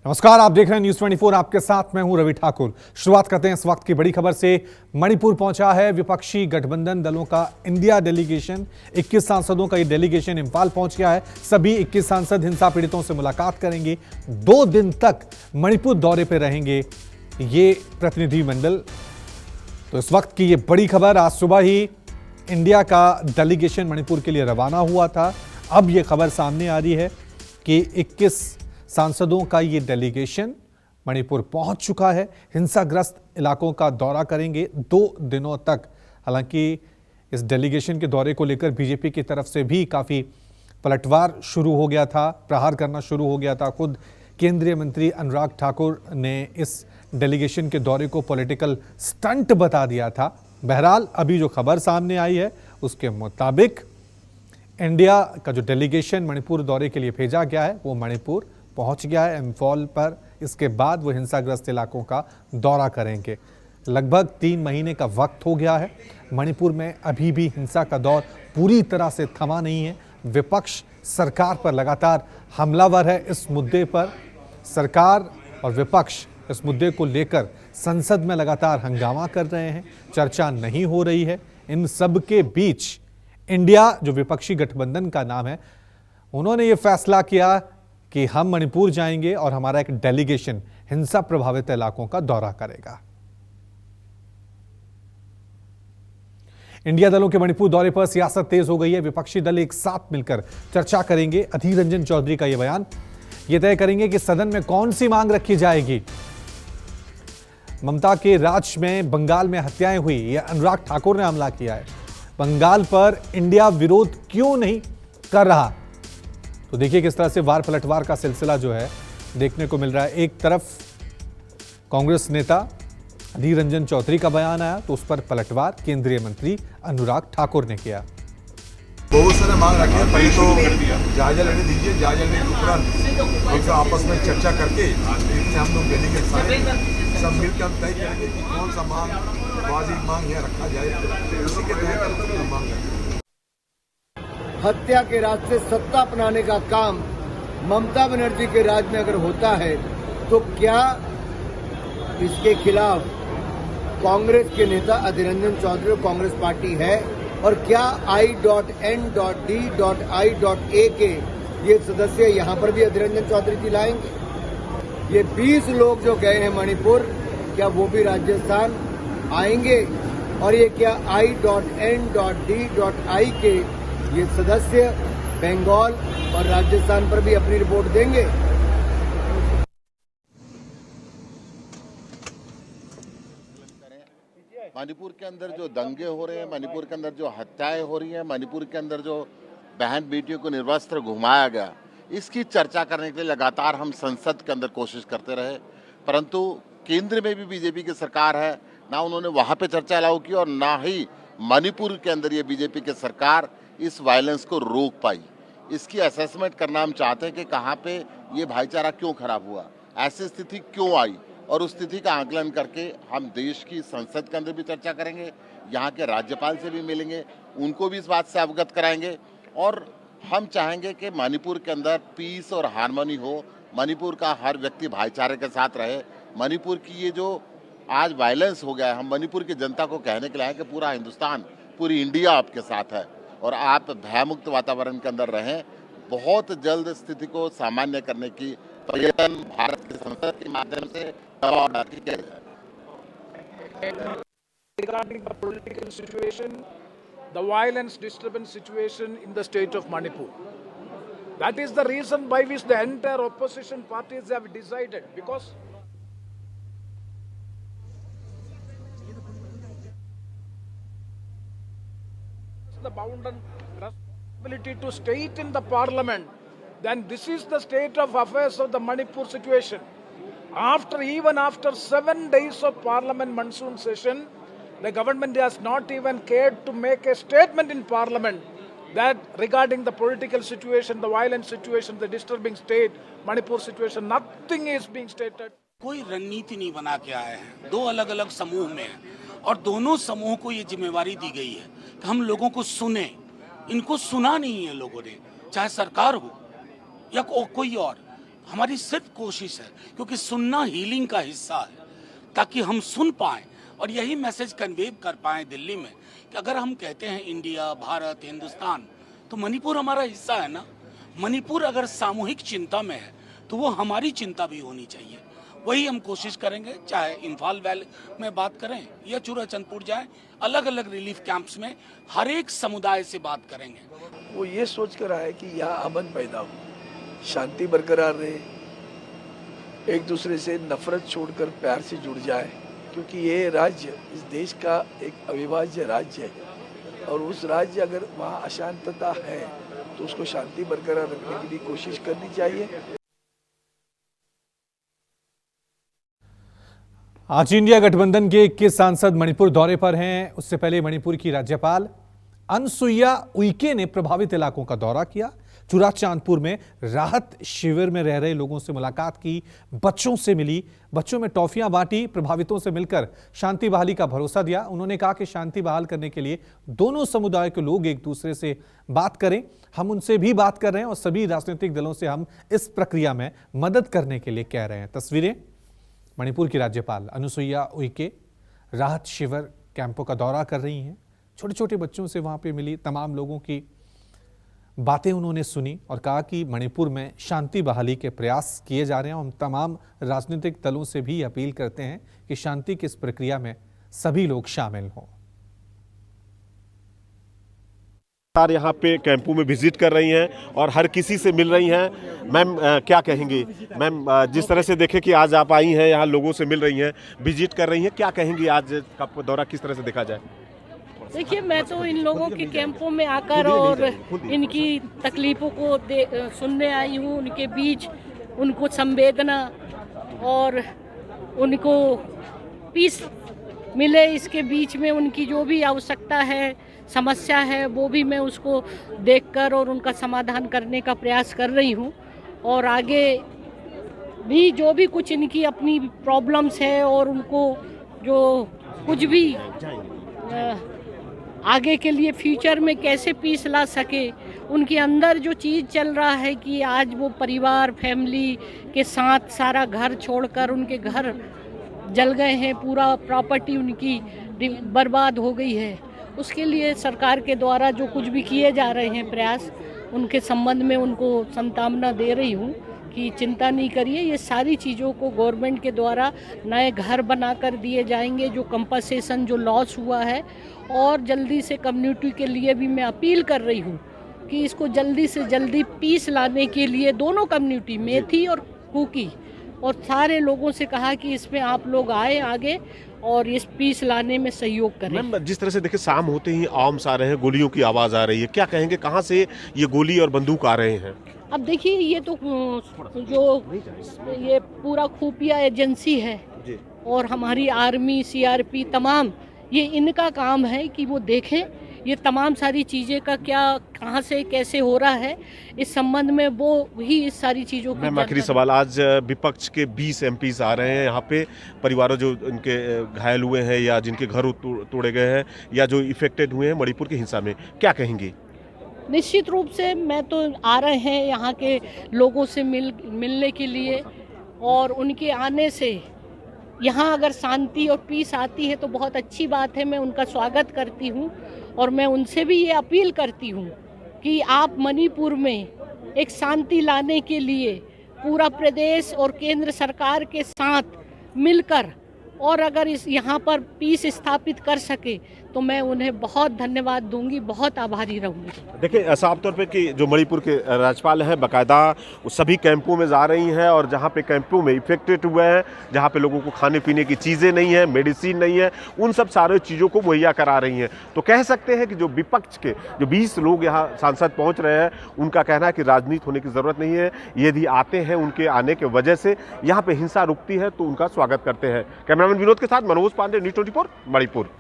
नमस्कार, आप देख रहे हैं न्यूज 24। आपके साथ मैं हूं रवि ठाकुर। शुरुआत करते हैं इस वक्त की बड़ी खबर से। मणिपुर पहुंचा है विपक्षी गठबंधन दलों का इंडिया डेलीगेशन। 21 सांसदों का ये डेलीगेशन इंफाल पहुंच गया है। सभी 21 सांसद हिंसा पीड़ितों से मुलाकात करेंगे। 2 दिन तक मणिपुर दौरे पर रहेंगे ये प्रतिनिधिमंडल। तो इस वक्त की ये बड़ी खबर, आज सुबह ही इंडिया का डेलीगेशन मणिपुर के लिए रवाना हुआ था। अब यह खबर सामने आ रही है कि 21 सांसदों का ये डेलीगेशन मणिपुर पहुंच चुका है। हिंसाग्रस्त इलाकों का दौरा करेंगे 2 दिनों तक। हालांकि इस डेलीगेशन के दौरे को लेकर बीजेपी की तरफ से भी काफी पलटवार शुरू हो गया था, प्रहार करना शुरू हो गया था। खुद केंद्रीय मंत्री अनुराग ठाकुर ने इस डेलीगेशन के दौरे को पॉलिटिकल स्टंट बता दिया था। बहरहाल अभी जो खबर सामने आई है उसके मुताबिक इंडिया का जो डेलीगेशन मणिपुर दौरे के लिए भेजा गया है वो मणिपुर पहुंच गया है इंफॉल पर। इसके बाद वो हिंसाग्रस्त इलाकों का दौरा करेंगे। लगभग 3 महीने का वक्त हो गया है। मणिपुर में अभी भी हिंसा का दौर पूरी तरह से थमा नहीं है। विपक्ष सरकार पर लगातार हमलावर है। इस मुद्दे पर सरकार और विपक्ष इस मुद्दे को लेकर संसद में लगातार हंगामा कर रहे हैं। चर्चा नहीं हो रही है। इन सब के बीच इंडिया, जो विपक्षी गठबंधन का नाम है, उन्होंने ये फैसला किया कि हम मणिपुर जाएंगे और हमारा एक डेलीगेशन हिंसा प्रभावित इलाकों का दौरा करेगा। इंडिया दलों के मणिपुर दौरे पर सियासत तेज हो गई है। विपक्षी दल एक साथ मिलकर चर्चा करेंगे। अधीर रंजन चौधरी का यह बयान। यह तय करेंगे कि सदन में कौन सी मांग रखी जाएगी। ममता के राज में बंगाल में हत्याएं हुई, यह अनुराग ठाकुर ने हमला किया है। बंगाल पर इंडिया विरोध क्यों नहीं कर रहा? तो देखिए किस तरह से वार पलटवार का सिलसिला जो है देखने को मिल रहा है। एक तरफ कांग्रेस नेता अधीर रंजन चौधरी का बयान आया तो उस पर पलटवार केंद्रीय मंत्री अनुराग ठाकुर ने किया। बहुत सारे मांग रखे हैं। पहले तो जायजा लेने दीजिए, जायजा लेने के उपरांत एक आपस में चर्चा करके हम लोग डेलीगेट सारे सब मिलकर हम तय करेंगे कि कौन सा मांग वाजिब मांग यहाँ रखा जाए। उसी के तहत हम मांग रखेंगे। हत्या के राज से सत्ता अपनाने का काम ममता बनर्जी के राज में अगर होता है तो क्या इसके खिलाफ कांग्रेस के नेता अधीर रंजन चौधरी और कांग्रेस पार्टी है? और क्या I.N.D.I.A के ये सदस्य यहां पर भी अधीर रंजन चौधरी जी लाएंगे? ये 20 लोग जो गए हैं मणिपुर, क्या वो भी राजस्थान आएंगे? और ये क्या I.N.D.I के ये सदस्य बंगाल और राजस्थान पर भी अपनी रिपोर्ट देंगे? मणिपुर के अंदर जो दंगे हो रहे हैं, मणिपुर के अंदर जो हत्याएं हो रही हैं, मणिपुर के अंदर जो बहन बेटियों को निर्वस्त्र घुमाया गया, इसकी चर्चा करने के लिए लगातार हम संसद के अंदर कोशिश करते रहे। परंतु केंद्र में भी बीजेपी की सरकार है, ना उन्होंने वहां पे चर्चा अलाउ की और ना ही मणिपुर के अंदर ये बीजेपी की सरकार इस वायलेंस को रोक पाई। इसकी असेसमेंट करना हम चाहते हैं कि कहाँ पे ये भाईचारा क्यों खराब हुआ, ऐसी स्थिति क्यों आई, और उस स्थिति का आकलन करके हम देश की संसद के अंदर भी चर्चा करेंगे, यहाँ के राज्यपाल से भी मिलेंगे, उनको भी इस बात से अवगत कराएंगे। और हम चाहेंगे कि मणिपुर के अंदर पीस और हार्मनी हो, मणिपुर का हर व्यक्ति भाईचारे के साथ रहे। मणिपुर की ये जो आज वायलेंस हो गया है, हम मणिपुर की जनता को कहने के लिए कि पूरा हिंदुस्तान, पूरी इंडिया आपके साथ है और आप भयमुक्त वातावरण के अंदर रहें। बहुत जल्द स्थिति को सामान्य करने की प्रयत्न भारत की संसद के माध्यम से दबाव डाल के किया जाए। Regarding the political situation, the violence disturbance situation in the state of Manipur. That is the reason by which the entire opposition parties have decided, because the bounden responsibility to state in the parliament, then this is the state of affairs of the Manipur situation. Even after 7 days of parliament monsoon session, the government has not even cared to make a statement in parliament that regarding the political situation, the violent situation, the disturbing state, Manipur situation, nothing is being stated. कोई रणनीति नहीं बना के आए हैं। 2 अलग अलग समूह में हैं और दोनों समूह को ये जिम्मेवारी दी गई है कि हम लोगों को सुने। इनको सुना नहीं है लोगों ने, चाहे सरकार हो या कोई और। हमारी सिर्फ कोशिश है, क्योंकि सुनना हीलिंग का हिस्सा है, ताकि हम सुन पाएं और यही मैसेज कन्वे कर पाएं दिल्ली में कि अगर हम कहते हैं इंडिया, भारत, हिंदुस्तान, तो मणिपुर हमारा हिस्सा है ना। मणिपुर अगर सामूहिक चिंता में है तो वो हमारी चिंता भी होनी चाहिए। वही हम कोशिश करेंगे, चाहे इम्फाल वैली में बात करें या चूड़ाचंदपुर जाएं, अलग अलग रिलीफ कैंप्स में हर एक समुदाय से बात करेंगे। वो ये सोच कर आए कि यहाँ अमन पैदा हो, शांति बरकरार रहे, एक दूसरे से नफरत छोड़कर प्यार से जुड़ जाए, क्योंकि ये राज्य इस देश का एक अविभाज्य राज्य है और उस राज्य अगर वहाँ अशांतता है तो उसको शांति बरकरार रखने के लिए कोशिश करनी चाहिए। आज इंडिया गठबंधन के 21 सांसद मणिपुर दौरे पर हैं। उससे पहले मणिपुर की राज्यपाल अनसुईया उइके ने प्रभावित इलाकों का दौरा किया। चूड़ाचांदपुर में राहत शिविर में रह रहे लोगों से मुलाकात की, बच्चों से मिली, बच्चों में टॉफियां बांटी, प्रभावितों से मिलकर शांति बहाली का भरोसा दिया। उन्होंने कहा कि शांति बहाल करने के लिए दोनों समुदाय के लोग एक दूसरे से बात करें। हम उनसे भी बात कर रहे हैं और सभी राजनीतिक दलों से हम इस प्रक्रिया में मदद करने के लिए कह रहे हैं। तस्वीरें मणिपुर की राज्यपाल अनुसुईया उइके राहत शिविर कैंपों का दौरा कर रही हैं। छोटे छोटे बच्चों से वहां पे मिली, तमाम लोगों की बातें उन्होंने सुनी और कहा कि मणिपुर में शांति बहाली के प्रयास किए जा रहे हैं। हम तमाम राजनीतिक दलों से भी अपील करते हैं कि शांति की इस प्रक्रिया में सभी लोग शामिल हों। यहाँ पे कैंपों में विजिट कर रही हैं और हर किसी से मिल रही हैं। मैम क्या कहेंगी? मैम जिस तरह से देखें कि आज आप आई हैं, यहाँ लोगों से मिल रही हैं, विजिट कर रही हैं, क्या कहेंगी आज का दौरा किस तरह से देखा जाए? देखिए, मैं तो इन लोगों के कैंपों में आकर और इनकी तकलीफ़ों को सुनने आई हूँ, उनके बीच उनको संवेदना और उनको पीस मिले, इसके बीच में उनकी जो भी आवश्यकता है, समस्या है, वो भी मैं उसको देखकर और उनका समाधान करने का प्रयास कर रही हूँ। और आगे भी जो भी कुछ इनकी अपनी प्रॉब्लम्स है और उनको जो कुछ भी आगे के लिए फ्यूचर में कैसे पीस ला सके, उनके अंदर जो चीज़ चल रहा है कि आज वो परिवार, फैमिली के साथ सारा घर छोड़कर उनके घर जल गए हैं, पूरा प्रॉपर्टी उनकी बर्बाद हो गई है, उसके लिए सरकार के द्वारा जो कुछ भी किए जा रहे हैं प्रयास, उनके संबंध में उनको सांत्वना दे रही हूँ कि चिंता नहीं करिए, ये सारी चीज़ों को गवर्नमेंट के द्वारा नए घर बनाकर दिए जाएंगे, जो कंपनसेशन जो लॉस हुआ है। और जल्दी से कम्युनिटी के लिए भी मैं अपील कर रही हूँ कि इसको जल्दी से जल्दी पीस लाने के लिए दोनों कम्युनिटी, मेथी और कुकी, और सारे लोगों से कहा कि इसमें आप लोग आए आगे और इस पीस लाने में सहयोग करें। मैम जिस तरह से देखिए शाम होते ही आर्म्स आ रहे हैं, गोलियों की आवाज़ आ रही है, क्या कहेंगे कहाँ से ये गोली और बंदूक आ रहे हैं? अब देखिए, ये तो जो ये पूरा खुफिया एजेंसी है और हमारी आर्मी, सीआरपी, तमाम ये इनका काम है कि वो देखें ये तमाम सारी चीज़ें का क्या, कहाँ से कैसे हो रहा है, इस संबंध में वो ही इस सारी चीज़ों की। मैम आखिरी सवाल, आज विपक्ष के 20 एमपीज आ रहे हैं यहाँ पे, परिवारों जो इनके घायल हुए हैं या जिनके घर तोड़े गए हैं या जो इफेक्टेड हुए हैं मणिपुर की हिंसा में, क्या कहेंगी? निश्चित रूप से मैं तो आ रहे हैं यहाँ के लोगों से मिलने के लिए, और उनके आने से यहाँ अगर शांति और पीस आती है तो बहुत अच्छी बात है, मैं उनका स्वागत करती हूँ। और मैं उनसे भी ये अपील करती हूँ कि आप मणिपुर में एक शांति लाने के लिए पूरा प्रदेश और केंद्र सरकार के साथ मिलकर, और अगर इस यहाँ पर पीस स्थापित कर सके तो मैं उन्हें बहुत धन्यवाद दूंगी, बहुत आभारी रहूंगी। देखिए साफ तौर पे कि जो मणिपुर के राज्यपाल हैं बाकायदा सभी कैंपों में जा रही हैं और जहाँ पे कैंपों में इफेक्टेड हुए हैं, जहाँ पे लोगों को खाने पीने की चीज़ें नहीं है, मेडिसिन नहीं है, उन सब सारे चीज़ों को मुहैया करा रही हैं। तो कह सकते हैं कि जो विपक्ष के जो 20 लोग यहाँ सांसद पहुँच रहे हैं, उनका कहना है कि राजनीति होने की ज़रूरत नहीं है, यदि आते हैं उनके आने के वजह से यहाँ पर हिंसा रुकती है तो उनका स्वागत करते हैं। कैमरामैन विनोद के साथ मनोज पांडे, न्यूज़ 24 मणिपुर।